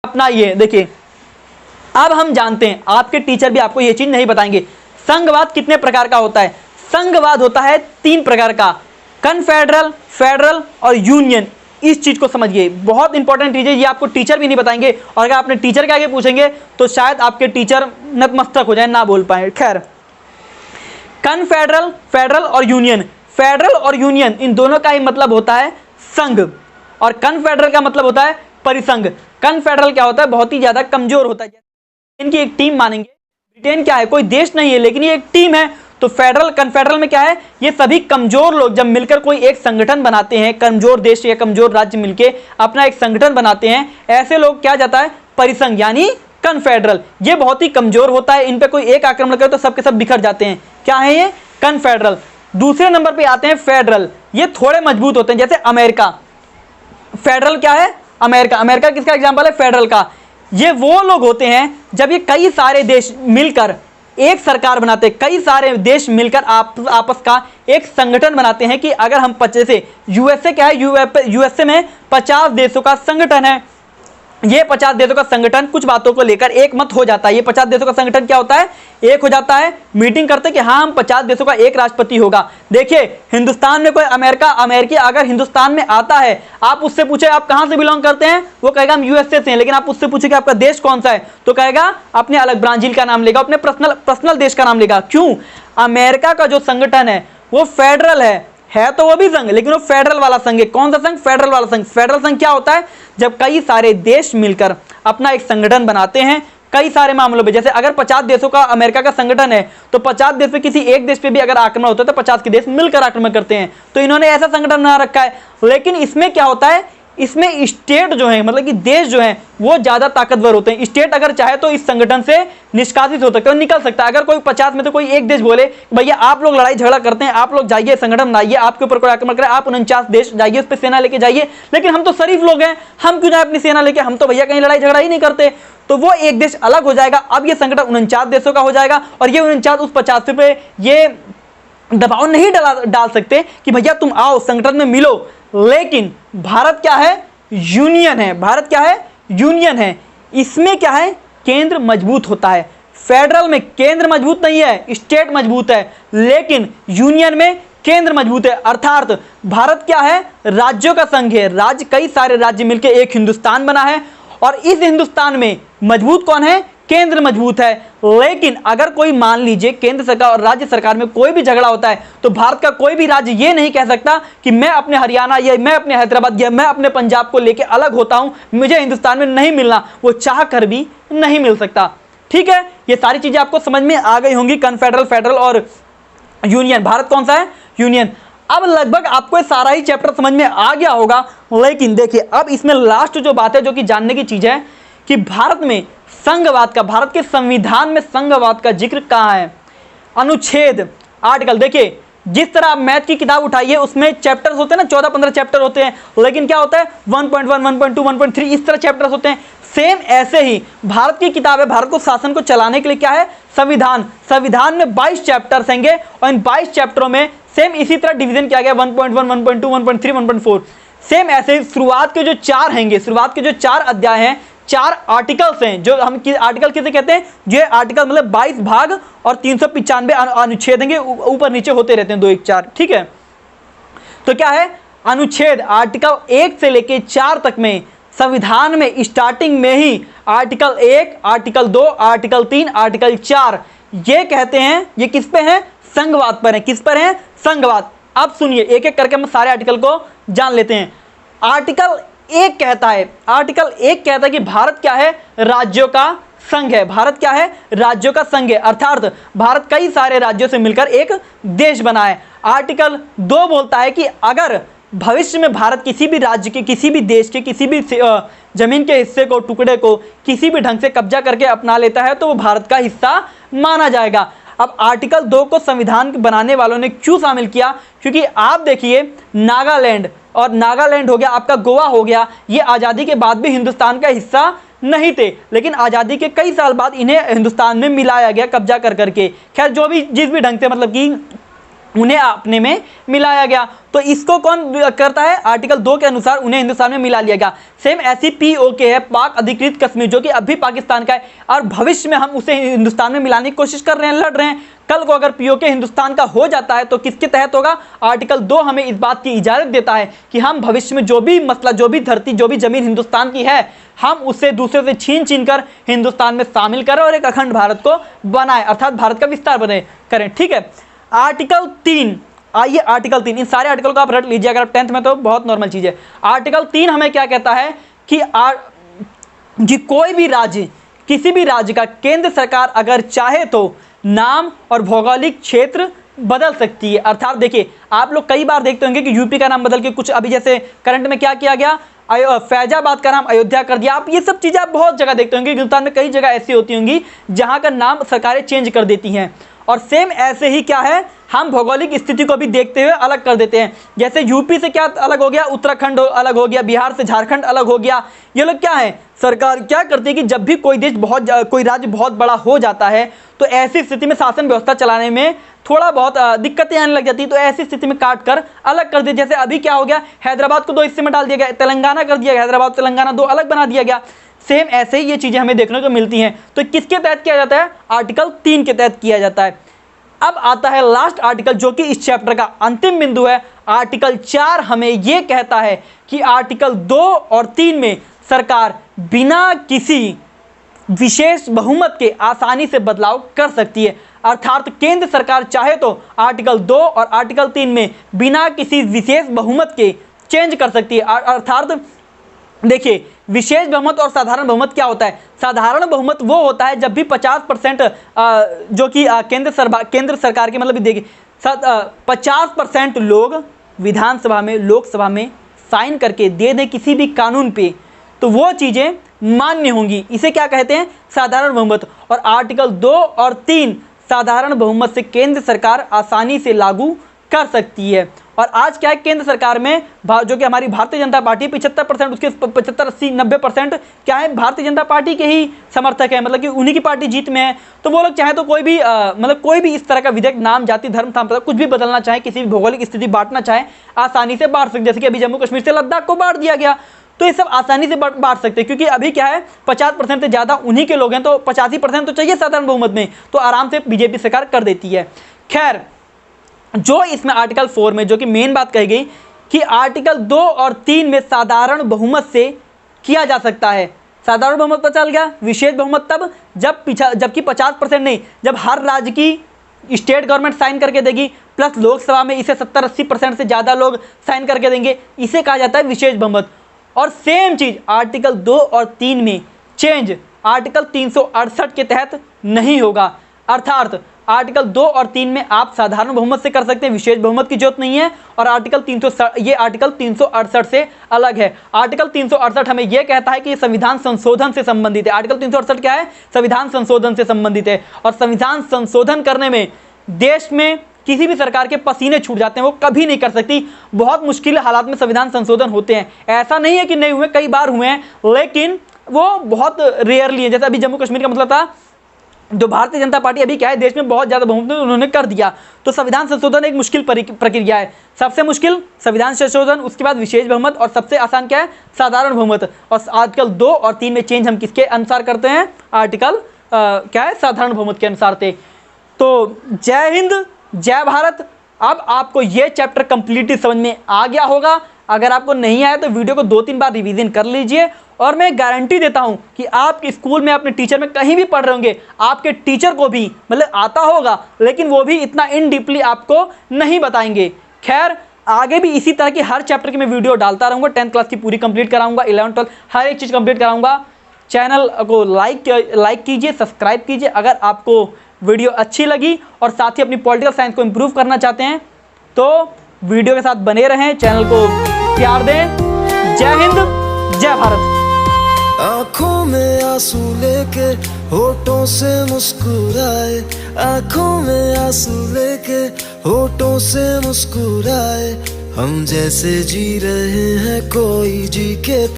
अपना ये देखिए, अब हम जानते हैं, आपके टीचर भी आपको ये चीज नहीं बताएंगे, संघवाद कितने प्रकार का होता है। संघवाद होता है 3 प्रकार का, कन्फेडरल, फेडरल और यूनियन। इस चीज को समझिए, बहुत इंपॉर्टेंट चीज है, ये आपको टीचर भी नहीं बताएंगे, और अगर आपने टीचर के आगे पूछेंगे तो शायद आपके टीचर नतमस्तक हो जाए, ना बोल पाए। खैर, कन्फेडरल, फेडरल और यूनियन। फेडरल और यूनियन इन दोनों का ही मतलब होता है संघ, और कन्फेडरल का मतलब होता है परिसंघ। कन्फेडरल क्या होता है, बहुत ही ज्यादा कमजोर होता है, इनकी एक टीम मानेंगे। ब्रिटेन क्या है, कोई देश नहीं है, लेकिन ये एक टीम है। तो फेडरल, कन्फेडरल में क्या है, ये सभी कमजोर लोग जब मिलकर कोई एक संगठन बनाते हैं, कमजोर देश या कमजोर राज्य मिलकर अपना एक संगठन बनाते हैं, ऐसे लोग क्या जाता है, परिसंघ यानी कन्फेडरल। ये बहुत ही कमजोर होता है, इन पे कोई एक आक्रमण करे तो सबके सब बिखर जाते हैं। क्या है ये, कन्फेडरल। दूसरे नंबर पे आते हैं फेडरल, ये थोड़े मजबूत होते हैं, जैसे अमेरिका। फेडरल क्या है, अमेरिका। अमेरिका किसका एग्जांपल है, फेडरल का। ये वो लोग होते हैं जब ये कई सारे देश मिलकर एक सरकार बनाते हैं, कई सारे देश मिलकर आपस का एक संगठन बनाते हैं कि अगर हम जैसे यूएसए क्या है, यूएसए में 50 देशों का संगठन है। ये 50 देशों का संगठन कुछ बातों को लेकर एक मत हो जाता है। ये 50 देशों का संगठन क्या होता है, एक हो जाता है, मीटिंग करते हैं कि हाँ हम 50 देशों का एक राष्ट्रपति होगा। देखिए हिंदुस्तान में कोई अमेरिकी अगर हिंदुस्तान में आता है, आप उससे पूछे आप कहां से बिलोंग करते हैं, वो कहेगा हम यूएसए से हैं। लेकिन आप उससे पूछे कि आपका देश कौन सा है, तो कहेगा अपने अलग ब्राजील का नाम लेगा, अपने पर्सनल देश का नाम लेगा। क्यों, अमेरिका का जो संगठन है वो फेडरल है तो वो भी संघ, लेकिन वो फेडरल वाला संघ है। कौन सा संघ, फेडरल वाला संघ। फेडरल संघ क्या होता है, जब कई सारे देश मिलकर अपना एक संगठन बनाते हैं कई सारे मामलों में। जैसे अगर 50 देशों का अमेरिका का संगठन है, तो 50 देश में किसी एक देश पे भी अगर आक्रमण होता है तो 50 के देश मिलकर आक्रमण करते हैं। तो इन्होंने ऐसा संगठन बना रखा है। लेकिन इसमें क्या होता है, इसमें स्टेट जो है, मतलब कि देश जो है वो ज्यादा ताकतवर होते हैं। स्टेट अगर चाहे तो इस संगठन से निष्कासित हो सकता है, निकल सकता है। अगर कोई 50 में तो कोई एक देश बोले भैया आप लोग लड़ाई झगड़ा करते हैं, आप लोग जाइए संगठन बनाइए, आपके ऊपर कोई आक्रमण करे, आप 49 देश जाइए, उस पर सेना लेके जाइए, लेकिन हम तो शरीफ लोग हैं, हम क्यों जाए अपनी सेना लेके, हम तो भैया कहीं लड़ाई झगड़ा ही नहीं करते। तो वो एक देश अलग हो जाएगा। अब ये संगठन 49 देशों का हो जाएगा, और ये 49 उस 50 पे ये दबाव नहीं डाल सकते कि भैया तुम आओ संगठन में मिलो। लेकिन भारत क्या है, यूनियन है। भारत क्या है, यूनियन है। इसमें क्या है, केंद्र मजबूत होता है। फेडरल में केंद्र मजबूत नहीं है, स्टेट मजबूत है, लेकिन यूनियन में केंद्र मजबूत है। अर्थात भारत क्या है, राज्यों का संघ है। राज्य, कई सारे राज्य मिलकर एक हिंदुस्तान बना है, और इस हिंदुस्तान में मजबूत कौन है, केंद्र मजबूत है। लेकिन अगर कोई मान लीजिए केंद्र सरकार और राज्य सरकार में कोई भी झगड़ा होता है, तो भारत का कोई भी राज्य ये नहीं कह सकता कि मैं अपने हरियाणा या मैं अपने हैदराबाद या मैं अपने पंजाब को लेकर अलग होता हूं, मुझे हिंदुस्तान में नहीं मिलना। वो चाह कर भी नहीं मिल सकता। ठीक है, ये सारी चीजें आपको समझ में आ गई होंगी, कन्फेडरल, फेडरल और यूनियन। भारत कौन सा है, यूनियन। अब लगभग आपको सारा ही चैप्टर समझ में आ गया होगा। लेकिन देखिए अब इसमें लास्ट जो बात है, जो कि जानने की चीज है कि भारत में संघवाद का, भारत के संविधान में संघवाद का जिक्र कहाँ है, अनुच्छेद, आर्टिकल। देखिए जिस तरह आप मैथ की किताब उठाइए उसमें चैप्टर्स होते हैं ना, 14-15 चैप्टर होते हैं, लेकिन क्या होता है 1.1, 1.2, 1.3 इस तरह चैप्टर्स होते हैं। सेम ऐसे ही भारत की किताब है, भारत को शासन को चलाने के लिए क्या है, संविधान। संविधान में 22 चैप्टर्स होंगे, और इन 22 चैप्टरों में सेम इसी तरह डिवीजन किया गया 1.1, 1.2, 1.3, 1.4। सेम ऐसे ही शुरुआत के जो 4 हैंगे, शुरुआत के जो 4 अध्याय हैं, 4 आर्टिकल्स हैं, जो हम आर्टिकल किसे कहते हैं, जो आर्टिकल मतलब 22 भाग और 395 अनुच्छेद हैं, ऊपर नीचे होते रहते हैं 2, 1, 4। ठीक है, तो क्या है, अनुच्छेद आर्टिकल 1 से लेके 4 तक में संविधान में स्टार्टिंग में ही आर्टिकल 1, आर्टिकल 2, आर्टिकल 3, आर्टिकल 4 ये कहते हैं, ये किस पे हैं, संघवाद पर है। किस पर है, संघवाद। अब सुनिए एक एक करके हम सारे आर्टिकल को जान लेते हैं। आर्टिकल 1 कहता है, आर्टिकल 1 कहता है कि भारत क्या है, राज्यों का संघ है। भारत क्या है, राज्यों का संघ है, अर्थात भारत कई सारे राज्यों से मिलकर एक देश बना है। आर्टिकल 2 बोलता है कि अगर भविष्य में भारत किसी भी राज्य के, किसी भी देश के, किसी भी जमीन के हिस्से को, टुकड़े को किसी भी ढंग से कब्जा करके अपना लेता है तो वो भारत का हिस्सा माना जाएगा। अब आर्टिकल 2 को संविधान बनाने वालों ने क्यों शामिल किया, क्योंकि आप देखिए नागालैंड, और नागालैंड हो गया आपका, गोवा हो गया, ये आज़ादी के बाद भी हिंदुस्तान का हिस्सा नहीं थे, लेकिन आज़ादी के कई साल बाद इन्हें हिंदुस्तान में मिलाया गया कब्जा कर करके। खैर जो भी जिस भी ढंग से, मतलब कि उन्हें अपने में मिलाया गया। तो इसको कौन करता है? आर्टिकल 2 के अनुसार उन्हें हिंदुस्तान में मिला लिया गया। सेम ऐसी POK है, पाक अधिकृत कश्मीर, जो कि अभी पाकिस्तान का है और भविष्य में हम उसे हिंदुस्तान में मिलाने की कोशिश कर रहे हैं, लड़ रहे हैं। कल को अगर POK हिंदुस्तान का हो जाता है तो किसके तहत होगा? आर्टिकल 2 हमें इस बात की इजाजत देता है कि हम भविष्य में जो भी मसला, जो भी धरती, जो भी जमीन हिंदुस्तान की है, हम उसे दूसरे से छीन कर हिंदुस्तान में शामिल करें और एक अखंड भारत को बनाए, अर्थात भारत का विस्तार करें। ठीक है। आर्टिकल 3, आइए आर्टिकल 3, इन सारे आर्टिकल को आप रट लीजिए अगर आप 10th में, तो बहुत नॉर्मल चीज है। आर्टिकल 3 हमें क्या कहता है कि कोई भी राज्य, किसी भी राज्य का केंद्र सरकार अगर चाहे तो नाम और भौगोलिक क्षेत्र बदल सकती है। अर्थात देखिए, आप लोग कई बार देखते होंगे कि यूपी का नाम बदल के कुछ, अभी जैसे करंट में क्या किया गया, फैजाबाद का नाम अयोध्या कर दिया। आप ये सब चीजें आप बहुत जगह देखते होंगे, हिंदुस्तान में कई जगह ऐसी होती होंगी जहां का नाम सरकारें चेंज कर देती हैं। और सेम ऐसे ही क्या है, हम भौगोलिक स्थिति को भी देखते हुए अलग कर देते हैं। जैसे यूपी से क्या अलग हो गया, उत्तराखंड अलग हो गया, बिहार से झारखंड अलग हो गया। ये लोग क्या है, सरकार क्या करती है कि जब भी कोई देश कोई राज्य बहुत बड़ा हो जाता है तो ऐसी स्थिति में शासन व्यवस्था चलाने में थोड़ा बहुत दिक्कतें आने लग जाती है। तो ऐसी स्थिति में काट कर अलग कर दिया। जैसे अभी क्या हो गया, हैदराबाद को 2 हिस्से में डाल दिया गया, तेलंगाना कर दिया गया, हैदराबाद तेलंगाना 2 अलग बना दिया गया। सेम ऐसे ही ये चीजें हमें देखने को मिलती हैं। तो किसके तहत किया जाता है? आर्टिकल 3 के तहत किया जाता है। अब आता है लास्ट आर्टिकल, जो कि इस चैप्टर का अंतिम बिंदु है। आर्टिकल 4 हमें यह कहता है कि आर्टिकल 2 और 3 में सरकार बिना किसी विशेष बहुमत के आसानी से बदलाव कर सकती है। अर्थात केंद्र सरकार चाहे तो आर्टिकल 2 और आर्टिकल 3 में बिना किसी विशेष बहुमत के चेंज कर सकती है। अर्थात देखिए, विशेष बहुमत और साधारण बहुमत क्या होता है? साधारण बहुमत वो होता है जब भी 50% जो कि केंद्र सरकार के, मतलब देखिए 50% लोग विधानसभा में, लोकसभा में साइन करके दे दें किसी भी कानून पे, तो वो चीजें मान्य होंगी। इसे क्या कहते हैं? साधारण बहुमत। और आर्टिकल 2 और 3 साधारण बहुमत से केंद्र सरकार आसानी से लागू कर सकती है। और आज क्या है, केंद्र सरकार में जो कि हमारी भारतीय जनता पार्टी 75%, उसके 75, 80, 90% क्या है, भारतीय जनता पार्टी के ही समर्थक है, मतलब कि उन्हीं की पार्टी जीत में है। तो वो लोग चाहे तो कोई भी मतलब कोई भी इस तरह का विधेयक, नाम, जाति, धर्म, सांप्रदाय कुछ भी बदलना चाहे, किसी भी भौगोलिक स्थिति बांटना चाहे, आसानी से बांट सकते। जैसे कि अभी जम्मू कश्मीर से लद्दाख को बांट दिया गया, तो ये सब आसानी से बांट सकते हैं। क्योंकि अभी क्या है, 50% से ज़्यादा उन्हीं के लोग हैं, तो 85% तो चाहिए साधारण बहुमत में, तो आराम से बीजेपी सरकार कर देती है। खैर, जो इसमें आर्टिकल 4 में जो कि मेन बात कही गई कि आर्टिकल 2 और 3 में साधारण बहुमत से किया जा सकता है। साधारण बहुमत पता चल गया, विशेष बहुमत तब जबकि 50% नहीं, जब हर राज्य की स्टेट गवर्नमेंट साइन करके देगी, प्लस लोकसभा में इसे 70-80% से ज़्यादा लोग साइन करके देंगे, इसे कहा जाता है विशेष बहुमत। और सेम चीज आर्टिकल 2 और 3 में चेंज आर्टिकल 368 के तहत नहीं होगा। अर्थात आर्टिकल 2 और 3 में आप साधारण बहुमत से कर सकते हैं, विशेष बहुमत की जरूरत नहीं है। और आर्टिकल 368 से अलग है। आर्टिकल 368 हमें यह कहता है कि संविधान संशोधन से संबंधित है। आर्टिकल 368 क्या है? संविधान संशोधन से संबंधित है। और संविधान संशोधन करने में देश में किसी भी सरकार के पसीने छूट जाते हैं, वो कभी नहीं कर सकती। बहुत मुश्किल हालात में संविधान संशोधन होते हैं, ऐसा नहीं है कि नहीं हुए, कई बार हुए हैं, लेकिन वो बहुत रेयरली है। जैसे अभी जम्मू कश्मीर का मतलब था, जो भारतीय जनता पार्टी अभी क्या है, देश में बहुत ज्यादा बहुमत उन्होंने कर दिया। तो संविधान संशोधन एक मुश्किल प्रक्रिया है। सबसे मुश्किल संविधान संशोधन, उसके बाद विशेष बहुमत, और सबसे आसान क्या है? साधारण बहुमत। और आर्टिकल 2 और 3 में चेंज हम किसके अनुसार करते हैं? आर्टिकल क्या है? साधारण बहुमत के अनुसार थे। तो जय हिंद, जय भारत। अब आपको ये चैप्टर कंप्लीटली समझ में आ गया होगा। अगर आपको नहीं आया तो वीडियो को 2-3 बार रिवीजन कर लीजिए। और मैं गारंटी देता हूं कि आप स्कूल में अपने टीचर में कहीं भी पढ़ रहे होंगे, आपके टीचर को भी मतलब आता होगा, लेकिन वो भी इतना इन डीपली आपको नहीं बताएंगे। खैर, आगे भी इसी तरह की हर चैप्टर की मैं वीडियो डालता रहूंगा। 10th क्लास की पूरी कंप्लीट कराऊंगा, 11th 12th हर एक चीज़ कंप्लीट कराऊंगा। चैनल को लाइक कीजिए, सब्सक्राइब कीजिए अगर आपको वीडियो अच्छी लगी, और साथ ही अपनी पॉलिटिकल साइंस को इम्प्रूव करना चाहते हैं तो वीडियो के साथ बने रहें, चैनल को प्यार दें। जय हिंद, जय भारत। आँखों में आंसू लेके होठों से मुस्कुराए, आँखों में आंसू लेके होठों से मुस्कुराए, हम जैसे जी रहे हैं कोई जी के